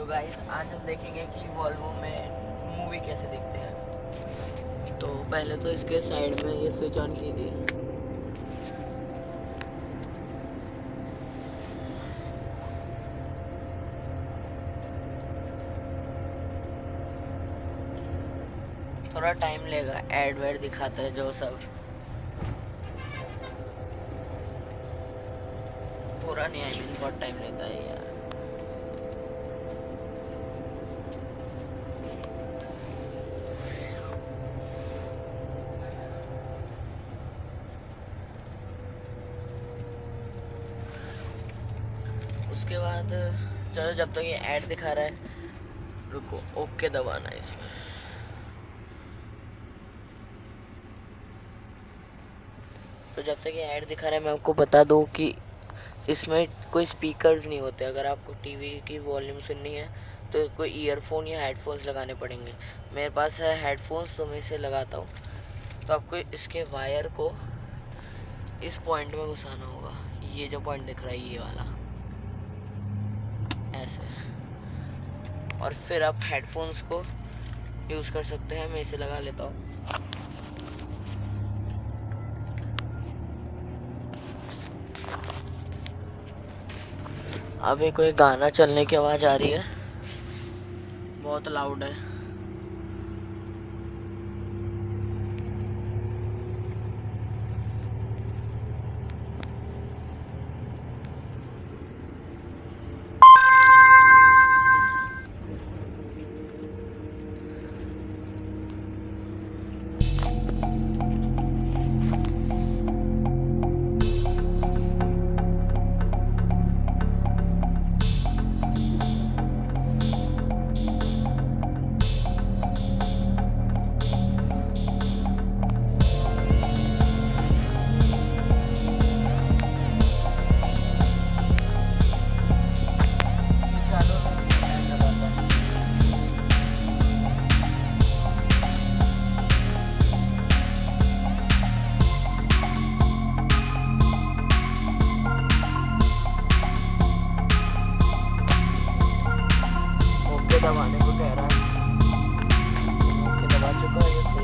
Guys आज हम देखेंगे कि वॉल्वो में मूवी कैसे देखते हैं। तो पहले तो इसके साइड में ये स्विच ऑन कीजिए। थोड़ा टाइम लेगा, एड वेड दिखाता है जो सब। थोड़ा नहीं, आई मीन बहुत टाइम लेता है यार। उसके बाद चलो, जब तक ये ऐड दिखा रहा है रुको, ओके दबाना है इसमें। तो जब तक ये ऐड दिखा रहा है मैं आपको बता दूं कि इसमें कोई स्पीकर्स नहीं होते। अगर आपको टीवी की वॉल्यूम सुननी है तो कोई ईयरफोन या हेडफोन्स लगाने पड़ेंगे। मेरे पास है हेडफोन्स, तो मैं इसे लगाता हूँ। तो आपको इसके वायर को इस पॉइंट में घुसाना होगा। ये जो पॉइंट दिख रहा है ये वाला, ऐसे। और फिर आप हेडफोन्स को यूज़ कर सकते हैं। मैं इसे लगा लेता हूँ। अभी कोई गाना चलने की आवाज़ आ रही है, बहुत लाउड है। दबाने को कह रहा है, ओके दबा चुका है।